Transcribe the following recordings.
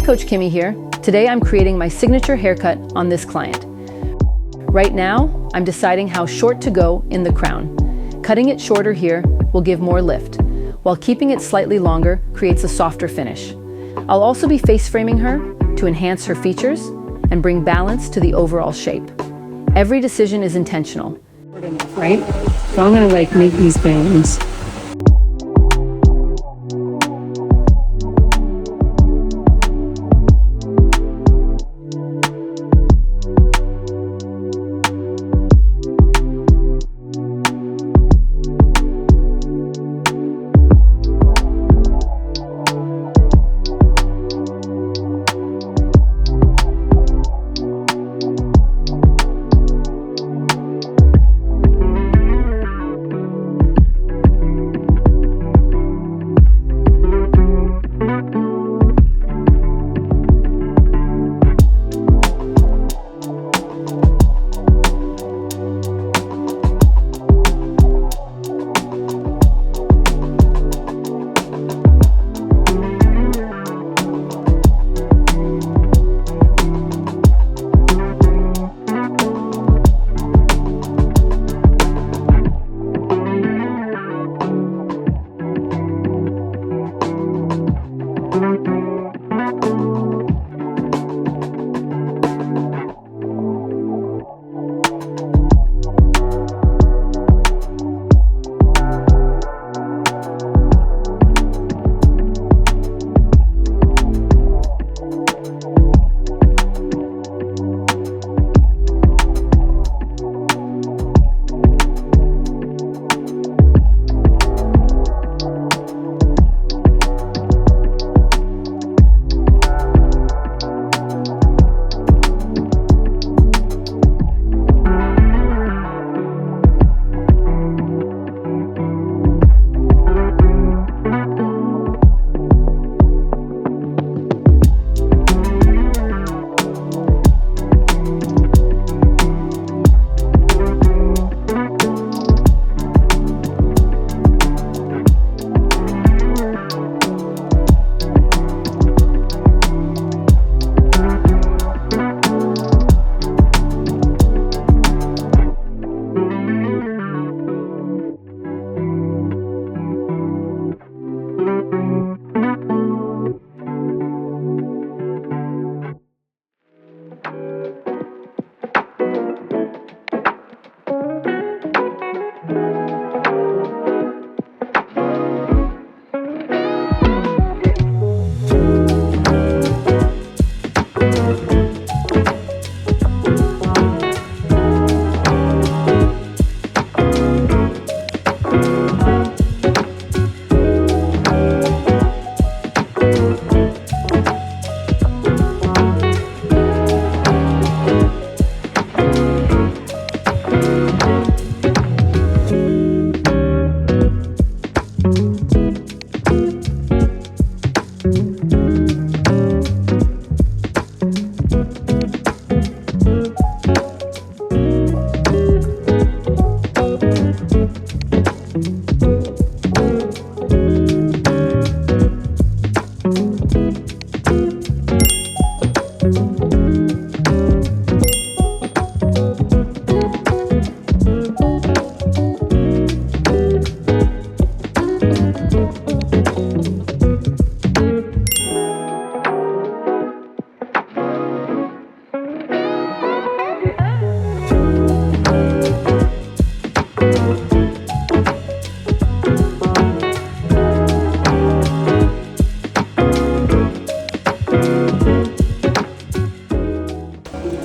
Coach Kimmy here. Today I'm creating my signature haircut on this client. Right now, I'm deciding how short to go in the crown. Cutting it shorter here will give more lift, while keeping it slightly longer creates a softer finish. I'll also be face framing her to enhance her features and bring balance to the overall shape. Every decision is intentional. Right? So I'm gonna make these bangs.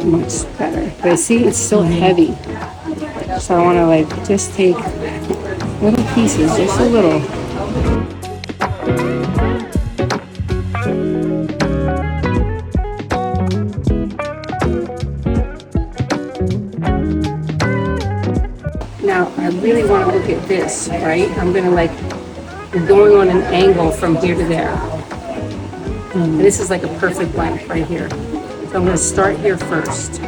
Much better. But see, it's still heavy. So I want to like just take little pieces, just a little. Now, I really want to look at this, right? I'm going to like, going on an angle from here to there. And this is like a perfect length right here. So I'm going to start here first.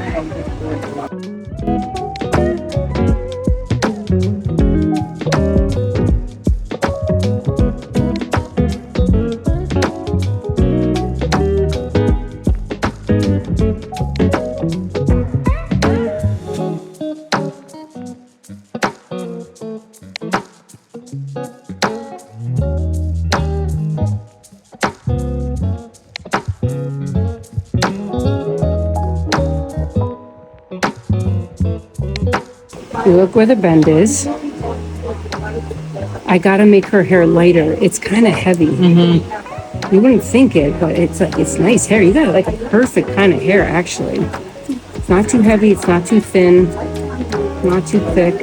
You look where the bend is. I gotta make her hair lighter. It's kind of heavy. You wouldn't think it, but it's nice hair. You got like a perfect kind of hair, actually. It's not too heavy. It's not too thin. Not too thick.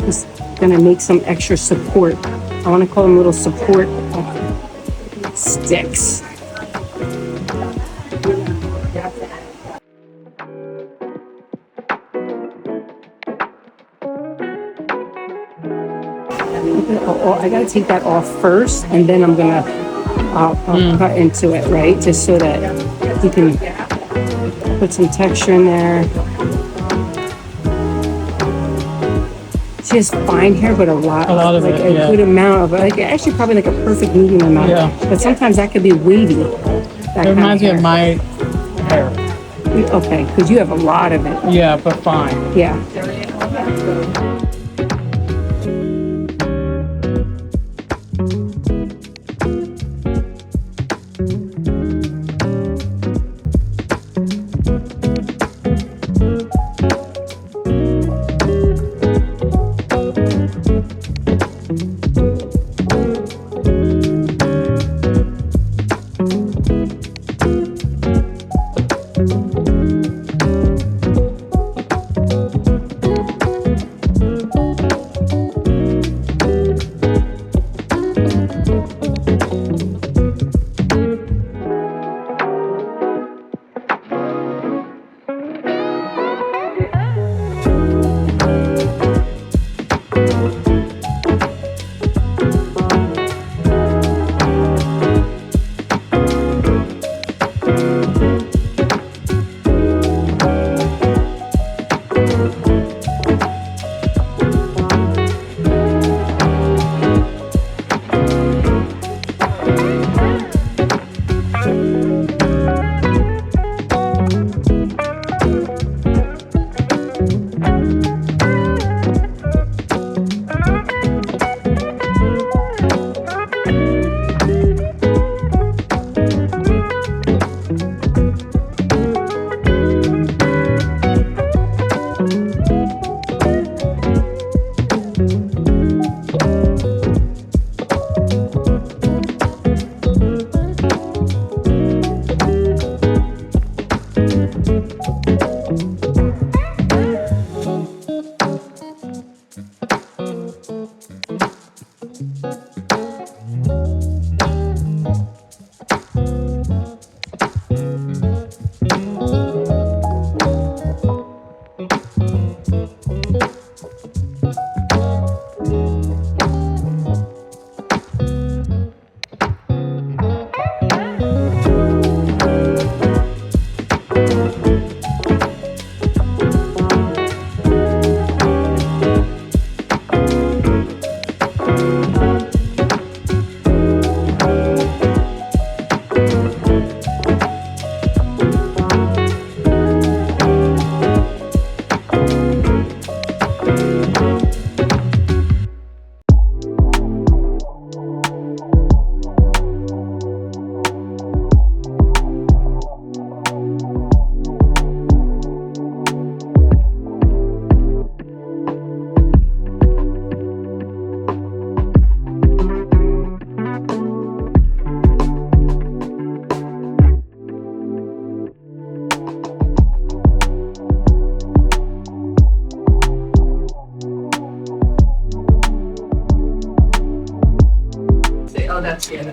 Just gonna make some extra support. I want to call them little support sticks. I gotta take that off first, and then I'm gonna I'll cut into it, right? Just so that you can put some texture in there. She has fine hair, but a lot of like it, a good amount of like actually probably like a perfect medium amount. Yeah. But sometimes that could be wavy. It reminds me of my hair. Okay, because you have a lot of it. Yeah, but fine. Yeah.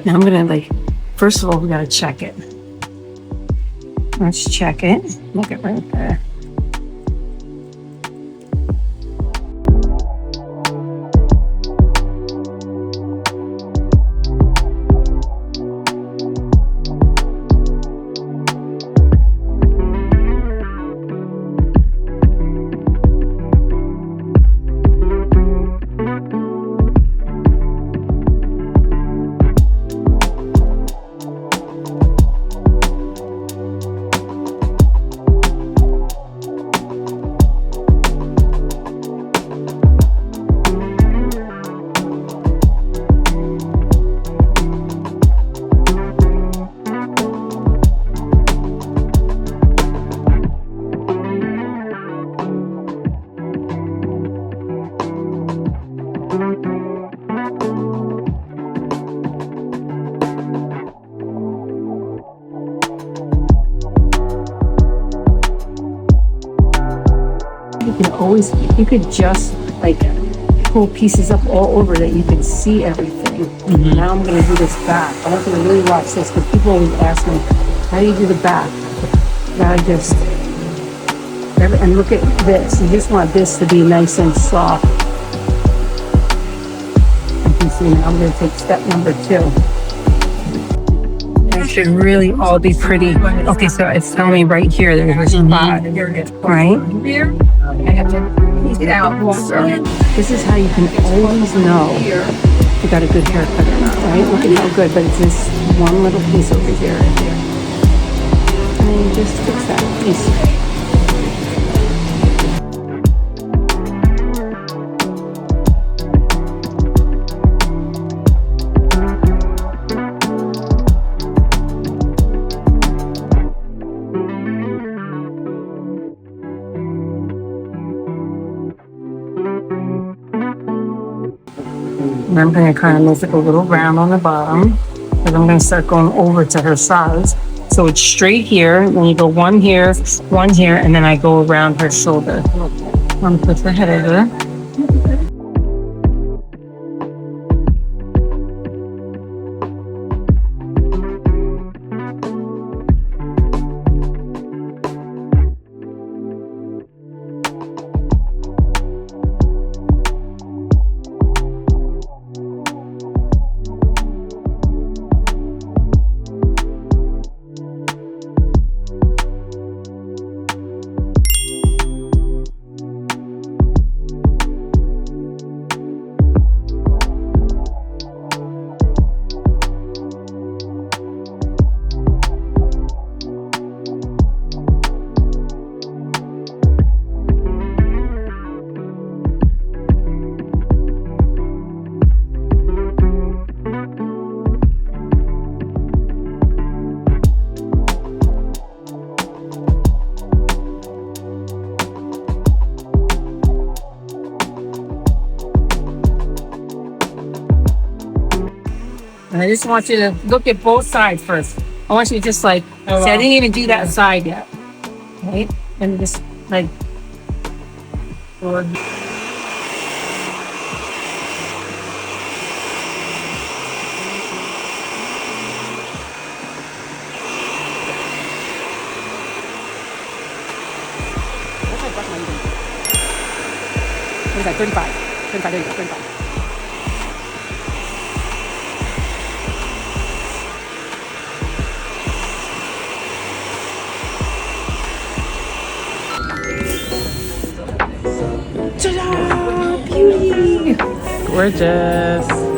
Now I'm gonna first of all, we gotta check it. Let's check it. Look it right there. can always, you could just like pull pieces up all over that you can see everything. Now I'm gonna do this back. I want you to really watch this because people always ask me, how do you do the back? Now I just, and look at this. You just want this to be nice and soft. You can see now I'm gonna take step number 2. It should really all be pretty. Okay, so it's telling me right here there's a spot, right? I have to piece it out. So this is how you can always know if you got a good haircut or not, right? Look at how good, but it's this one little piece over here. And then you just fix that piece. And I'm going to kind of move it a little round on the bottom, and I'm going to start going over to her sides. So it's straight here, then you go one here, and then I go around her shoulder. I'm going to put the head over. And I just want you to look at both sides first. I want you to just like, see, I didn't even do that side yet. Right? And just like, what is that, 35? 35, there you go, 35. Ta-da! Beauty! Gorgeous.